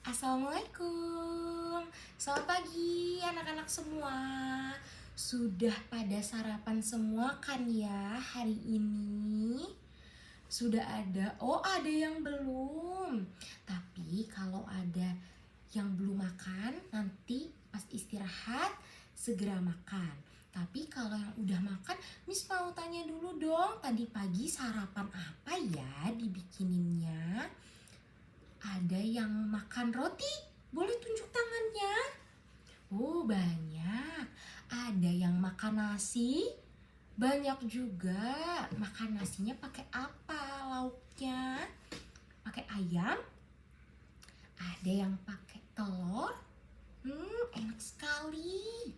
Assalamualaikum. Selamat pagi anak-anak semua. Sudah pada sarapan semua kan ya hari ini? Sudah ada? Oh, ada yang belum. Tapi kalau ada yang belum makan, nanti pas istirahat segera makan. Tapi kalau yang udah makan, Miss mau tanya dulu dong, tadi pagi sarapan apa ya dibikininnya? Ada yang makan roti? Boleh tunjuk tangannya? Oh, banyak. Ada yang makan nasi? Banyak juga. Makan nasinya pakai apa lauknya? Pakai ayam? Ada yang pakai telur? Enak sekali.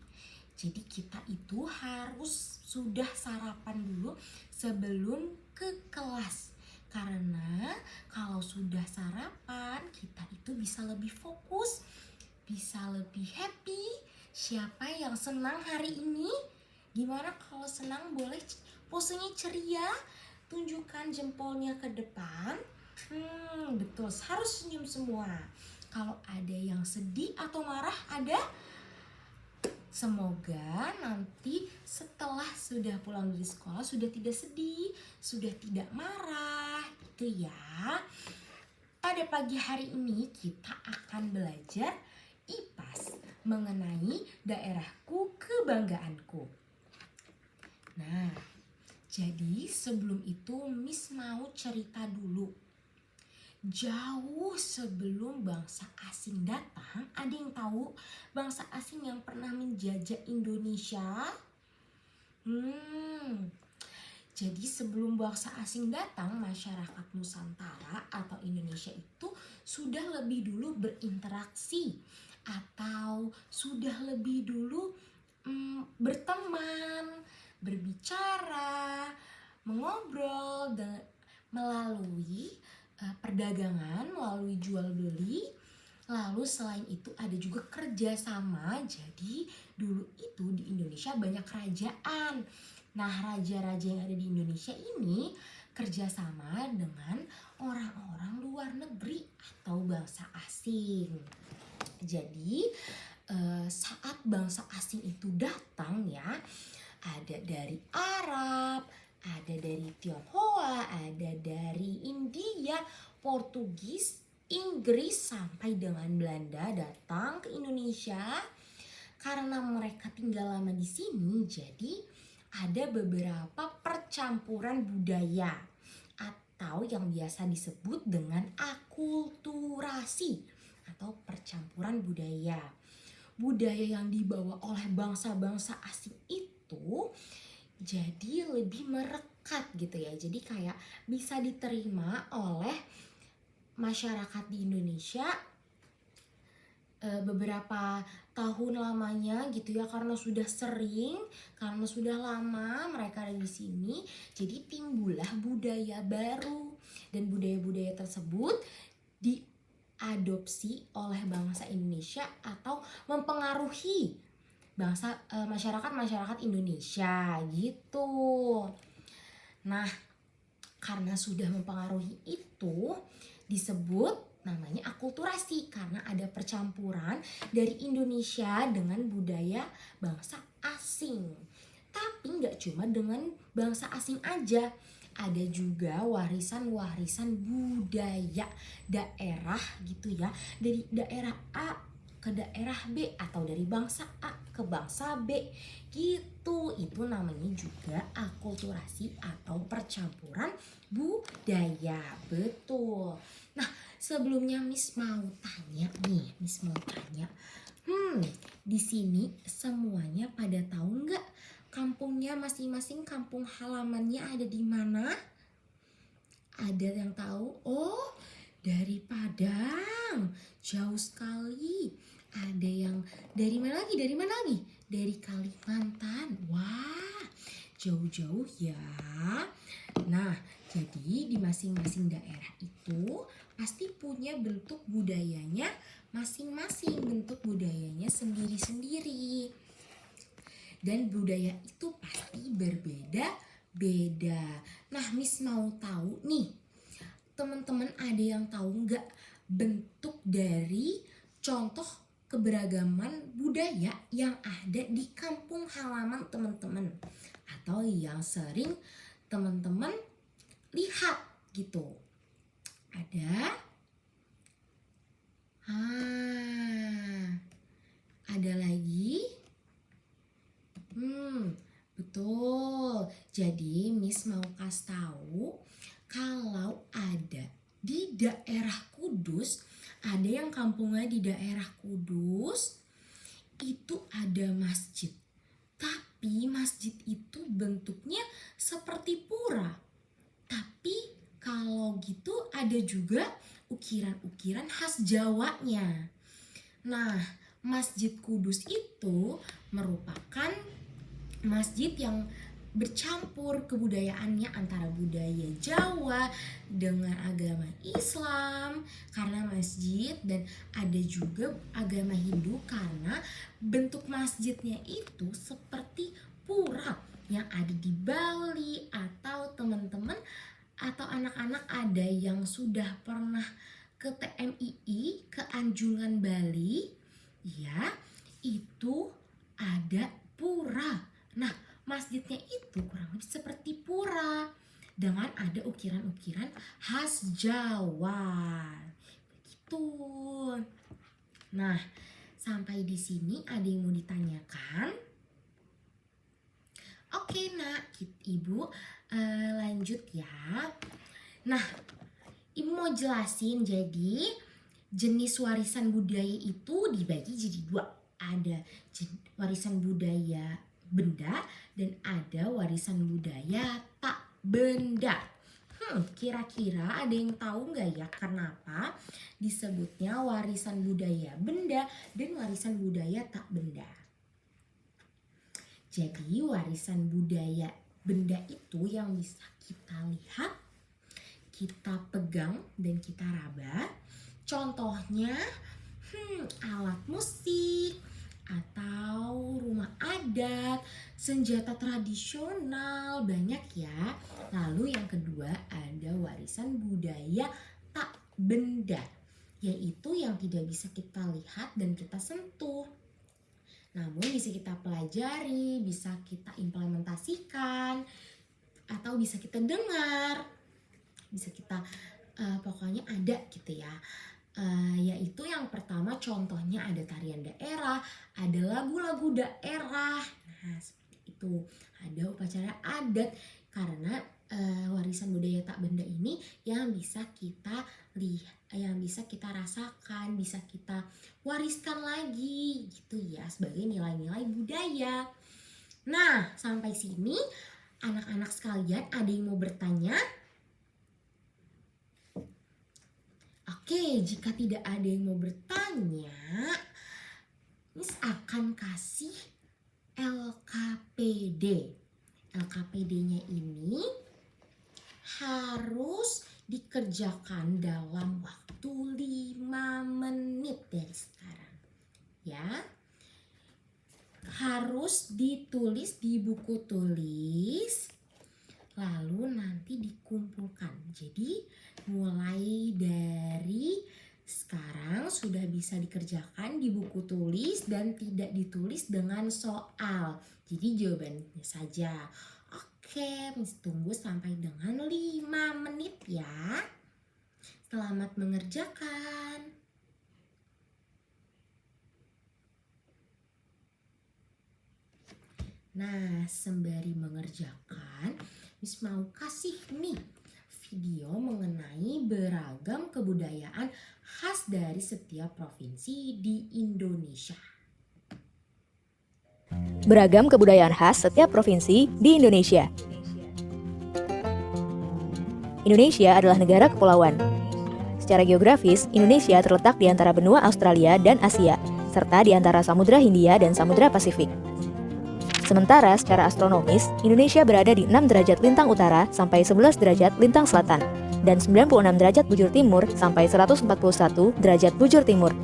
Jadi kita itu harus sudah sarapan dulu sebelum ke kelas. Karena kalau sudah sarapan, kita itu bisa lebih fokus, bisa lebih happy. Siapa yang senang hari ini? Gimana kalau senang, boleh posenya ceria, tunjukkan jempolnya ke depan. Betul, harus senyum semua. Kalau ada yang sedih atau marah, ada? Semoga nanti setelah sudah pulang dari sekolah sudah tidak sedih, sudah tidak marah gitu ya. Pada pagi hari ini kita akan belajar IPAS mengenai daerahku kebanggaanku. Nah, jadi sebelum itu Miss mau cerita dulu. Jauh sebelum bangsa asing datang, ada yang tahu bangsa asing yang pernah menjajah Indonesia? Jadi sebelum bangsa asing datang, masyarakat Nusantara atau Indonesia itu sudah lebih dulu berinteraksi atau sudah lebih dulu berteman, berbicara, mengobrol melalui perdagangan, melalui jual beli. Lalu selain itu ada juga kerjasama. Jadi dulu itu di Indonesia banyak kerajaan. Nah, raja-raja yang ada di Indonesia ini kerjasama dengan orang-orang luar negeri atau bangsa asing. Jadi saat bangsa asing itu datang ya, ada dari Arab, ada dari Tionghoa, ada dari India, Portugis, Inggris sampai dengan Belanda datang ke Indonesia. Karena mereka tinggal lama di sini, jadi ada beberapa percampuran budaya atau yang biasa disebut dengan akulturasi atau percampuran budaya. Budaya yang dibawa oleh bangsa-bangsa asing itu jadi lebih merekat gitu ya. Jadi kayak bisa diterima oleh masyarakat di Indonesia beberapa tahun lamanya gitu ya, karena sudah sering, karena sudah lama mereka ada di sini, jadi timbullah budaya baru dan budaya-budaya tersebut diadopsi oleh bangsa Indonesia atau mempengaruhi masyarakat Indonesia gitu. Nah, karena sudah mempengaruhi itu disebut namanya akulturasi karena ada percampuran dari Indonesia dengan budaya bangsa asing. Tapi nggak cuma dengan bangsa asing aja, ada juga warisan-warisan budaya daerah gitu ya, dari daerah A ke daerah B atau dari bangsa A ke bangsa B gitu. Itu namanya juga akulturasi atau percampuran budaya. Betul. Nah, sebelumnya Miss mau tanya nih, di sini semuanya pada tahu nggak kampungnya masing-masing, kampung halamannya ada di mana? Ada yang tahu? Oh, dari Padang, jauh sekali. Ada yang dari mana lagi? Dari Kalimantan. Wah, jauh-jauh ya. Nah, jadi di masing-masing daerah itu pasti punya bentuk budayanya masing-masing, bentuk budayanya sendiri-sendiri. Dan budaya itu pasti berbeda-beda. Nah, Miss mau tahu nih, teman-teman ada yang tahu nggak bentuk dari contoh keberagaman budaya yang ada di kampung halaman teman-teman atau yang sering teman-teman lihat gitu. Ada lagi. Betul. Jadi Miss mau kasih tahu kalau ada di daerah Kudus, ada yang kampungnya di daerah Kudus itu ada masjid. Tapi masjid itu bentuknya seperti pura. Tapi kalau gitu ada juga ukiran-ukiran khas Jawanya. Nah, Masjid Kudus itu merupakan masjid yang bercampur kebudayaannya antara budaya Jawa dengan agama Islam karena masjid, dan ada juga agama Hindu karena bentuk masjidnya itu seperti pura yang ada di Bali. Atau teman-teman atau anak-anak ada yang sudah pernah ke TMII, ke Anjungan Bali, ya, itu ada pura. Nah, masjidnya itu kurang lebih seperti pura dengan ada ukiran-ukiran khas Jawa. Begitu. Nah, sampai di sini ada yang mau ditanyakan? Oke, Nak, Ibu lanjut ya. Nah, Ibu mau jelasin, jadi jenis warisan budaya itu dibagi jadi dua. Ada warisan budaya benda dan ada warisan budaya tak benda. Kira-kira ada yang tahu nggak ya kenapa disebutnya warisan budaya benda dan warisan budaya tak benda? Jadi warisan budaya benda itu yang bisa kita lihat, kita pegang dan kita raba. Contohnya alat musik atau rumah adat, senjata tradisional, banyak ya. Lalu yang kedua ada warisan budaya tak benda, yaitu yang tidak bisa kita lihat dan kita sentuh, namun bisa kita pelajari, bisa kita implementasikan, atau bisa kita dengar, bisa kita pokoknya ada gitu ya. Yaitu yang pertama contohnya ada tarian daerah, ada lagu-lagu daerah. Nah, seperti itu. Ada upacara adat, karena warisan budaya tak benda ini yang bisa kita lihat, yang bisa kita rasakan, bisa kita wariskan lagi gitu ya sebagai nilai-nilai budaya. Nah, sampai sini anak-anak sekalian ada yang mau bertanya? Oke, jika tidak ada yang mau bertanya, Miss akan kasih LKPD. LKPD-nya ini harus dikerjakan dalam waktu 5 menit dari sekarang. Ya. Harus ditulis di buku tulis, lalu nanti dikumpulkan. Jadi mulai dari sekarang sudah bisa dikerjakan di buku tulis dan tidak ditulis dengan soal. Jadi jawabannya saja. Oke, Miss tunggu sampai dengan 5 menit ya. Selamat mengerjakan. Nah, sembari mengerjakan, Miss mau kasih nih video mengenai beragam kebudayaan khas dari setiap provinsi di Indonesia. Beragam kebudayaan khas setiap provinsi di Indonesia. Indonesia adalah negara kepulauan. Secara geografis, Indonesia terletak di antara benua Australia dan Asia, serta di antara Samudra Hindia dan Samudra Pasifik. Sementara secara astronomis, Indonesia berada di 6 derajat lintang utara sampai 11 derajat lintang selatan, dan 96 derajat bujur timur sampai 141 derajat bujur timur.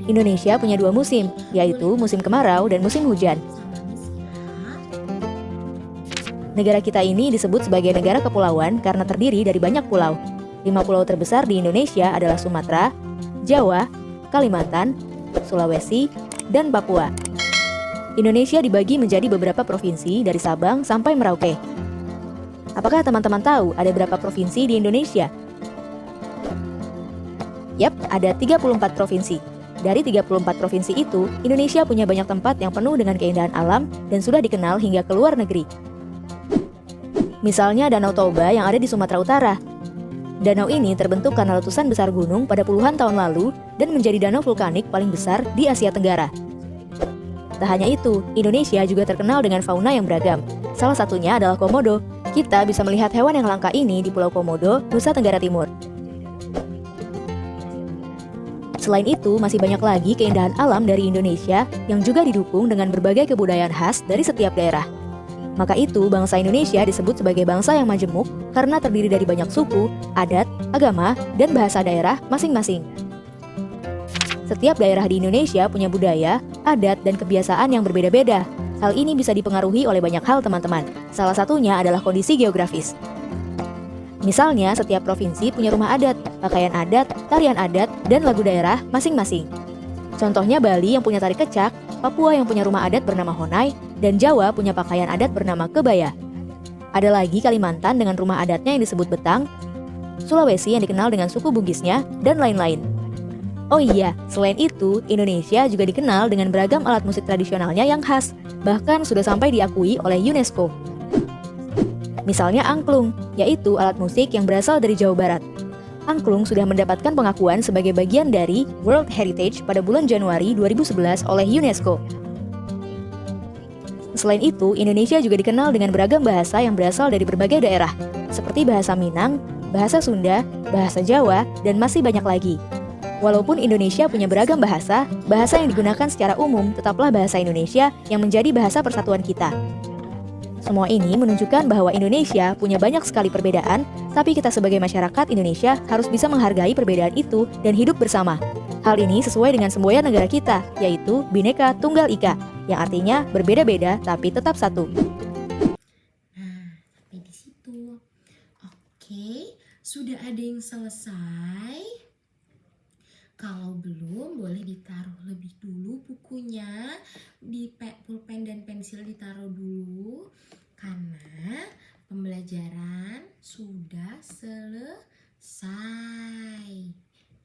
Indonesia punya 2 musim, yaitu musim kemarau dan musim hujan. Negara kita ini disebut sebagai negara kepulauan karena terdiri dari banyak pulau. 5 pulau terbesar di Indonesia adalah Sumatera, Jawa, Kalimantan, Sulawesi, dan Papua. Indonesia dibagi menjadi beberapa provinsi dari Sabang sampai Merauke. Apakah teman-teman tahu ada berapa provinsi di Indonesia? Yap, ada 34 provinsi. Dari 34 provinsi itu, Indonesia punya banyak tempat yang penuh dengan keindahan alam dan sudah dikenal hingga ke luar negeri. Misalnya Danau Toba yang ada di Sumatera Utara. Danau ini terbentuk karena letusan besar gunung pada puluhan tahun lalu dan menjadi danau vulkanik paling besar di Asia Tenggara. Tak hanya itu, Indonesia juga terkenal dengan fauna yang beragam. Salah satunya adalah komodo. Kita bisa melihat hewan yang langka ini di Pulau Komodo, Nusa Tenggara Timur. Selain itu, masih banyak lagi keindahan alam dari Indonesia yang juga didukung dengan berbagai kebudayaan khas dari setiap daerah. Maka itu, bangsa Indonesia disebut sebagai bangsa yang majemuk karena terdiri dari banyak suku, adat, agama, dan bahasa daerah masing-masing. Setiap daerah di Indonesia punya budaya, adat, dan kebiasaan yang berbeda-beda. Hal ini bisa dipengaruhi oleh banyak hal, teman-teman. Salah satunya adalah kondisi geografis. Misalnya, setiap provinsi punya rumah adat, pakaian adat, tarian adat, dan lagu daerah masing-masing. Contohnya Bali yang punya tari kecak, Papua yang punya rumah adat bernama Honai, dan Jawa punya pakaian adat bernama kebaya. Ada lagi Kalimantan dengan rumah adatnya yang disebut betang, Sulawesi yang dikenal dengan suku Bugisnya, dan lain-lain. Oh iya, selain itu, Indonesia juga dikenal dengan beragam alat musik tradisionalnya yang khas, bahkan sudah sampai diakui oleh UNESCO. Misalnya angklung, yaitu alat musik yang berasal dari Jawa Barat. Angklung sudah mendapatkan pengakuan sebagai bagian dari World Heritage pada bulan Januari 2011 oleh UNESCO. Selain itu, Indonesia juga dikenal dengan beragam bahasa yang berasal dari berbagai daerah, seperti bahasa Minang, bahasa Sunda, bahasa Jawa, dan masih banyak lagi. Walaupun Indonesia punya beragam bahasa, bahasa yang digunakan secara umum tetaplah bahasa Indonesia yang menjadi bahasa persatuan kita. Semua ini menunjukkan bahwa Indonesia punya banyak sekali perbedaan, tapi kita sebagai masyarakat Indonesia harus bisa menghargai perbedaan itu dan hidup bersama. Hal ini sesuai dengan semboyan negara kita, yaitu Bhinneka Tunggal Ika, yang artinya berbeda-beda tapi tetap satu. Nah, sampai di situ. Oke, sudah ada yang selesai? Kalau belum, boleh ditaruh lebih dulu bukunya, di pulpen dan pensil ditaruh dulu, karena pembelajaran sudah selesai.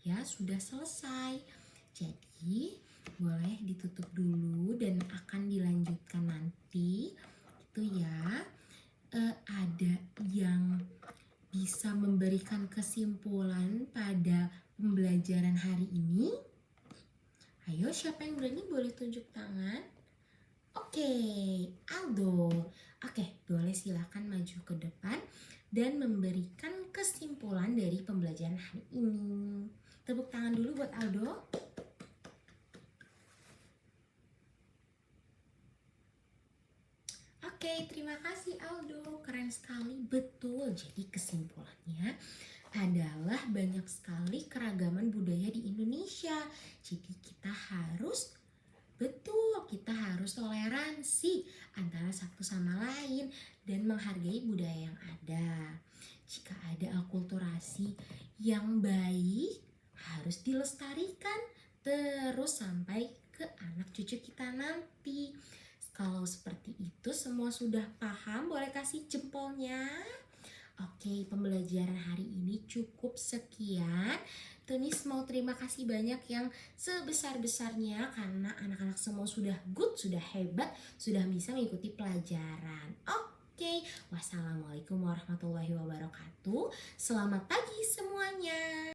Ya, sudah selesai. Jadi, boleh ditutup dulu dan akan dilanjutkan nanti. Itu ya, ada yang bisa memberikan kesimpulan pada pembelajaran hari ini? Ayo, siapa yang berani boleh tunjuk tangan? Oke, Aldo. Oke, boleh silakan maju ke depan dan memberikan kesimpulan dari pembelajaran hari ini. Tepuk tangan dulu buat Aldo. Oke, terima kasih Aldo. Keren sekali, betul. Jadi kesimpulannya adalah banyak sekali keragaman budaya di Indonesia. Jadi kita harus toleransi antara satu sama lain dan menghargai budaya yang ada. Jika ada akulturasi yang baik, harus dilestarikan terus sampai ke anak cucu kita nanti. Kalau seperti itu semua sudah paham, boleh kasih jempolnya. Oke, pembelajaran hari ini cukup sekian. Tunis mau terima kasih banyak yang sebesar-besarnya karena anak-anak semua sudah good, sudah hebat, sudah bisa mengikuti pelajaran. Oke, wassalamualaikum warahmatullahi wabarakatuh. Selamat pagi semuanya.